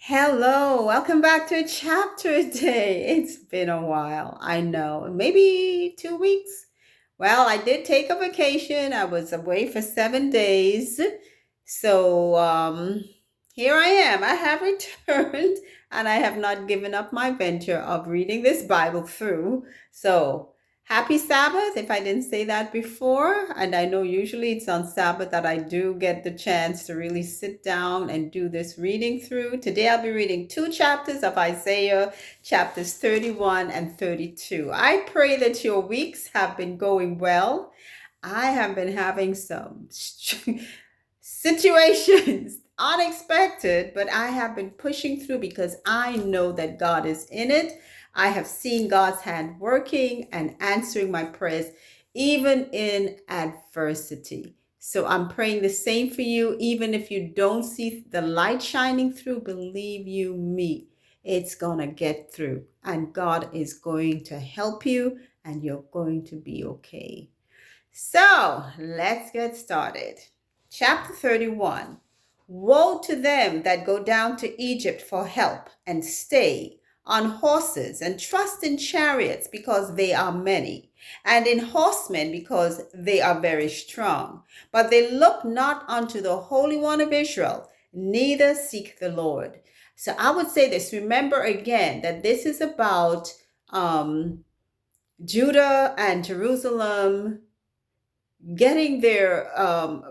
Hello, welcome back to Chapter Day. It's been a while, I know, maybe 2 weeks. Well, I did take a vacation. I was away for 7 days. So here I am. I have returned and I have not given up my venture of reading this Bible through. So happy Sabbath, if I didn't say that before. And I know usually it's on Sabbath that I do get the chance to really sit down and do this reading through. Today I'll be reading two chapters of Isaiah, chapters 31 and 32. I pray that your weeks have been going well. I have been having some situations unexpected, but I have been pushing through because I know that God is in it. I have seen God's hand working and answering my prayers even in adversity. So I'm praying the same for you. Even if you don't see the light shining through, believe you me, it's going to get through and God is going to help you and you're going to be okay. So let's get started. Chapter 31. Woe to them that go down to Egypt for help and stay on horses and trust in chariots because they are many, and in horsemen because they are very strong. But they look not unto the Holy One of Israel, neither seek the Lord. So I would say this. Remember again that this is about Judah and Jerusalem getting their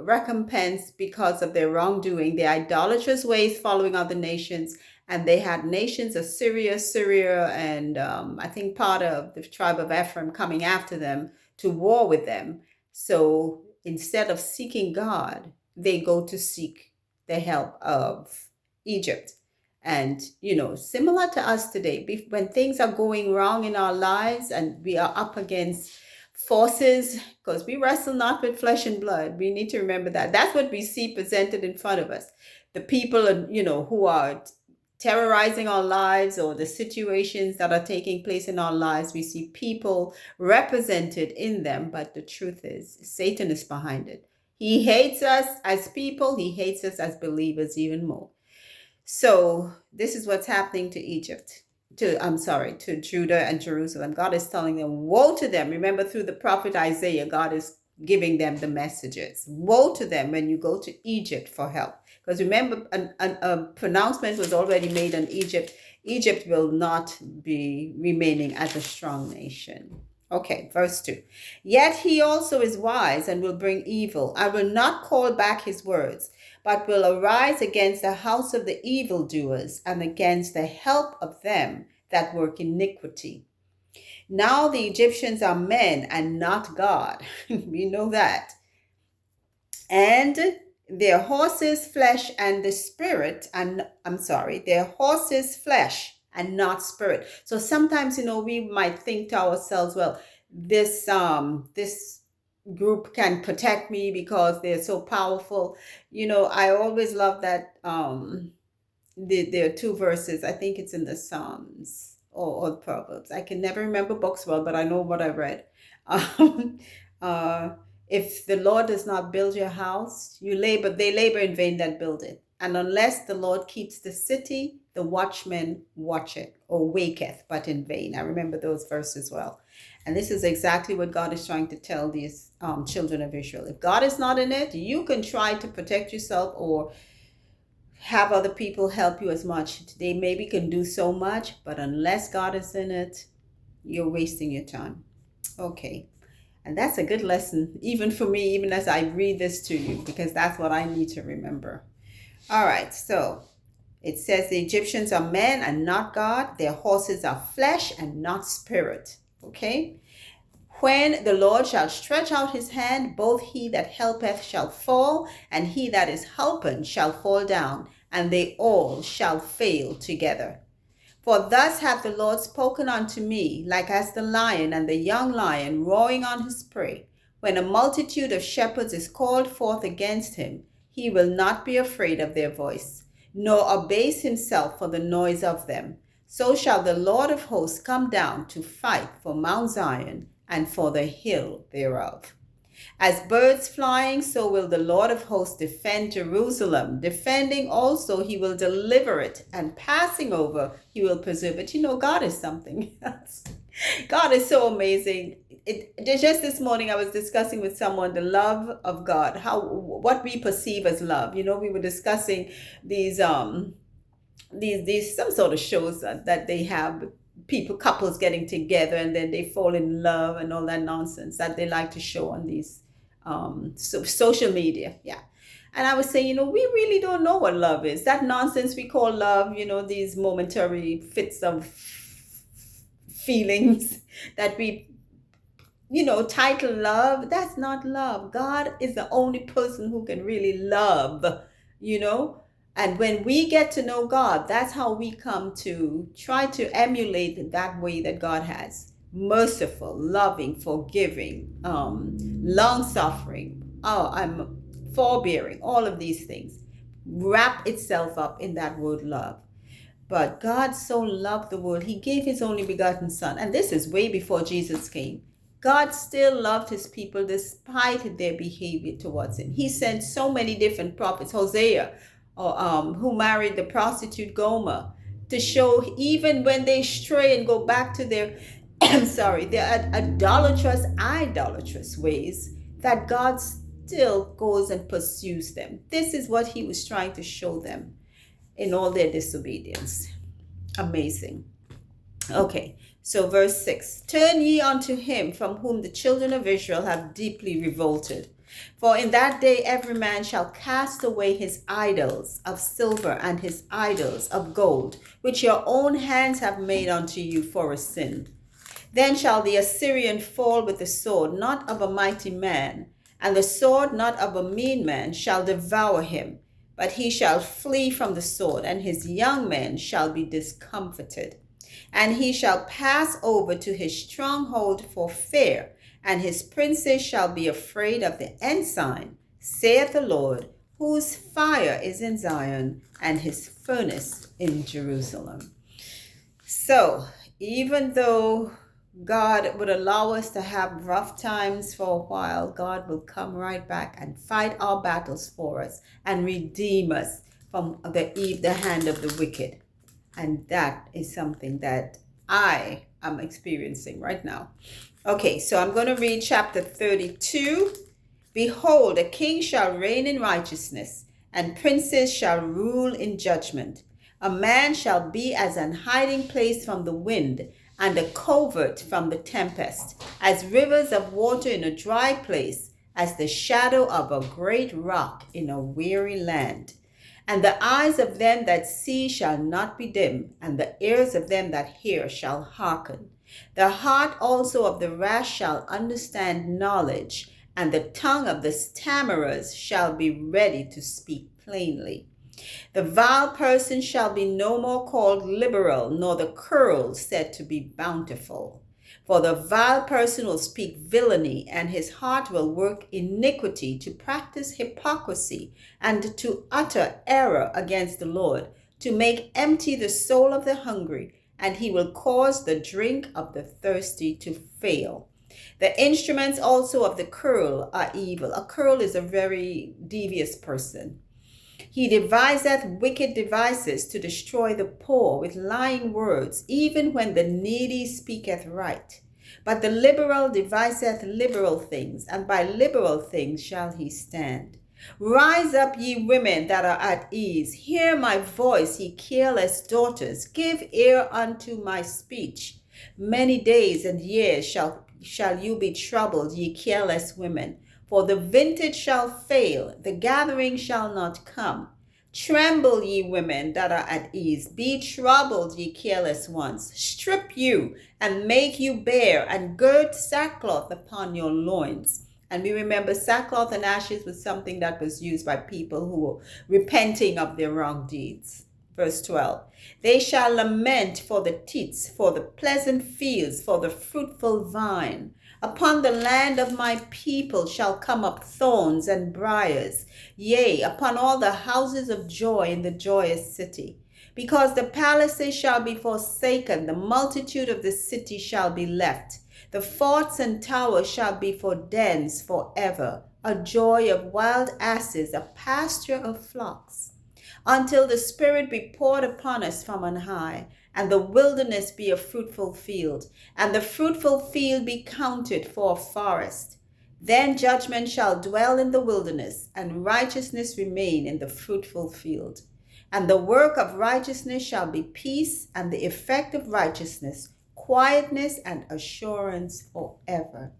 recompense because of their wrongdoing, their idolatrous ways following other nations. And they had nations of Syria, and I think part of the tribe of Ephraim coming after them to war with them. So instead of seeking God, they go to seek the help of Egypt. And, similar to us today, when things are going wrong in our lives and we are up against forces, because we wrestle not with flesh and blood. We need to remember that. That's what we see presented in front of us. The people, who are terrorizing our lives, or the situations that are taking place in our lives. We see people represented in them, but the truth is, Satan is behind it. He hates us as people. He hates us as believers even more. So this is what's happening to Egypt. To Judah and Jerusalem. God is telling them, woe to them. Remember, through the prophet Isaiah, God is giving them the messages. Woe to them when you go to Egypt for help. Because remember, a pronouncement was already made on Egypt. Egypt will not be remaining as a strong nation. Okay, verse 2. Yet he also is wise and will bring evil. I will not call back his words, but will arise against the house of the evildoers and against the help of them that work iniquity. Now the Egyptians are men and not God. We know that. And their horses flesh and the spirit, and their horses flesh and not spirit. So sometimes, we might think to ourselves, well, this group can protect me because they're so powerful. I always love that there are two verses. I think it's in the Psalms or the Proverbs. I can never remember books well, but I know what I read. Um, uh, if the Lord does not build your house, they labor in vain that build it. And unless the Lord keeps the city, the watchmen watch it or waketh, but in vain. I remember those verses well. And this is exactly what God is trying to tell these children of Israel. If God is not in it, you can try to protect yourself or have other people help you as much. They maybe can do so much, but unless God is in it, you're wasting your time. Okay. And that's a good lesson, even for me, even as I read this to you, because that's what I need to remember. All right. So it says the Egyptians are men and not God. Their horses are flesh and not spirit. Okay. When the Lord shall stretch out his hand, both he that helpeth shall fall, and he that is helping shall fall down, and they all shall fail together. For thus hath the Lord spoken unto me, like as the lion and the young lion roaring on his prey. When a multitude of shepherds is called forth against him, he will not be afraid of their voice, nor abase himself for the noise of them. So shall the Lord of hosts come down to fight for Mount Zion and for the hill thereof. As birds flying, so will the Lord of hosts defend Jerusalem. Defending also, he will deliver it, and passing over, he will preserve it. You know, God is something else. God is so amazing. Just this morning, I was discussing with someone the love of God, what we perceive as love. You know, we were discussing these some sort of shows that they have, couples getting together and then they fall in love and all that nonsense that they like to show on these social media. Yeah. And I was saying, you know, we really don't know what love is. That nonsense we call love, you know, these momentary fits of feelings that we, you know, title love, that's not love. God is the only person who can really love, you know. And when we get to know God, that's how we come to try to emulate that way that God has. Merciful, loving, forgiving, long-suffering, I'm forbearing, all of these things wrap itself up in that word love. But God so loved the world, he gave his only begotten son. And this is way before Jesus came. God still loved his people despite their behavior towards him. He sent so many different prophets, Hosea, who married the prostitute Gomer, to show even when they stray and go back to their, their idolatrous ways, that God still goes and pursues them. This is what he was trying to show them in all their disobedience. Amazing. Okay, so verse 6. Turn ye unto him from whom the children of Israel have deeply revolted. For in that day every man shall cast away his idols of silver and his idols of gold, which your own hands have made unto you for a sin. Then shall the Assyrian fall with the sword, not of a mighty man, and the sword not of a mean man shall devour him, but he shall flee from the sword, and his young men shall be discomfited. And he shall pass over to his stronghold for fear, and his princes shall be afraid of the ensign, saith the Lord, whose fire is in Zion, and his furnace in Jerusalem. So, even though God would allow us to have rough times for a while, God will come right back and fight our battles for us and redeem us from the hand of the wicked. And that is something that I am experiencing right now. Okay, so I'm going to read chapter 32. Behold, a king shall reign in righteousness, and princes shall rule in judgment. A man shall be as an hiding place from the wind, and a covert from the tempest, as rivers of water in a dry place, as the shadow of a great rock in a weary land. And the eyes of them that see shall not be dim, and the ears of them that hear shall hearken. The heart also of the rash shall understand knowledge, and the tongue of the stammerers shall be ready to speak plainly. The vile person shall be no more called liberal, nor the cruel said to be bountiful. For the vile person will speak villainy, and his heart will work iniquity, to practice hypocrisy, and to utter error against the Lord, to make empty the soul of the hungry, and he will cause the drink of the thirsty to fail. The instruments also of the cruel are evil. A cruel is a very devious person. He deviseth wicked devices to destroy the poor with lying words, even when the needy speaketh right. But the liberal deviseth liberal things, and by liberal things shall he stand. Rise up, ye women that are at ease. Hear my voice, ye careless daughters. Give ear unto my speech. Many days and years shall you be troubled, ye careless women. For the vintage shall fail, the gathering shall not come. Tremble, ye women that are at ease. Be troubled, ye careless ones. Strip you, and make you bare, and gird sackcloth upon your loins. And we remember sackcloth and ashes was something that was used by people who were repenting of their wrong deeds. Verse 12. They shall lament for the teats, for the pleasant fields, for the fruitful vine. Upon the land of my people shall come up thorns and briars, yea, upon all the houses of joy in the joyous city. Because the palaces shall be forsaken, the multitude of the city shall be left. The forts and towers shall be for dens forever, a joy of wild asses, a pasture of flocks, until the Spirit be poured upon us from on high, and the wilderness be a fruitful field, and the fruitful field be counted for a forest. Then judgment shall dwell in the wilderness, and righteousness remain in the fruitful field. And the work of righteousness shall be peace, and the effect of righteousness, quietness and assurance forever.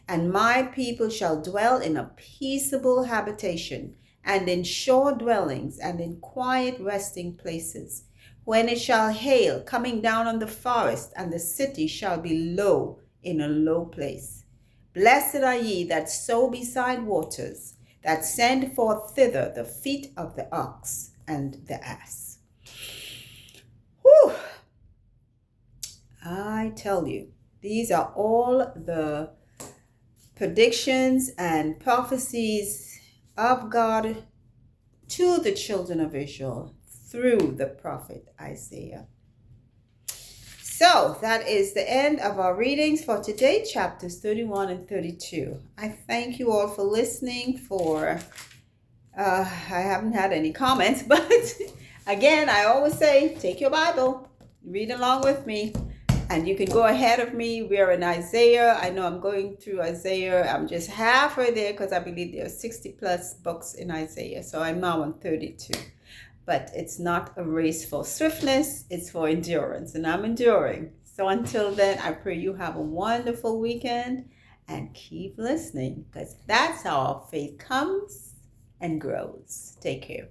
And my people shall dwell in a peaceable habitation, and in sure dwellings, and in quiet resting places. When it shall hail, coming down on the forest, and the city shall be low in a low place. Blessed are ye that sow beside waters, that send forth thither the feet of the ox and the ass. Whew! I tell you, these are all the predictions and prophecies of God to the children of Israel through the prophet Isaiah. So that is the end of our readings for today, chapters 31 and 32. I thank you all for listening. I haven't had any comments, but again, I always say, take your Bible, read along with me, and you can go ahead of me. We're in Isaiah. I know I'm going through Isaiah. I'm just halfway there because I believe there are 60 plus books in Isaiah. So I'm now on 32. But it's not a race for swiftness, it's for endurance, and I'm enduring. So until then, I pray you have a wonderful weekend and keep listening, because that's how our faith comes and grows. Take care.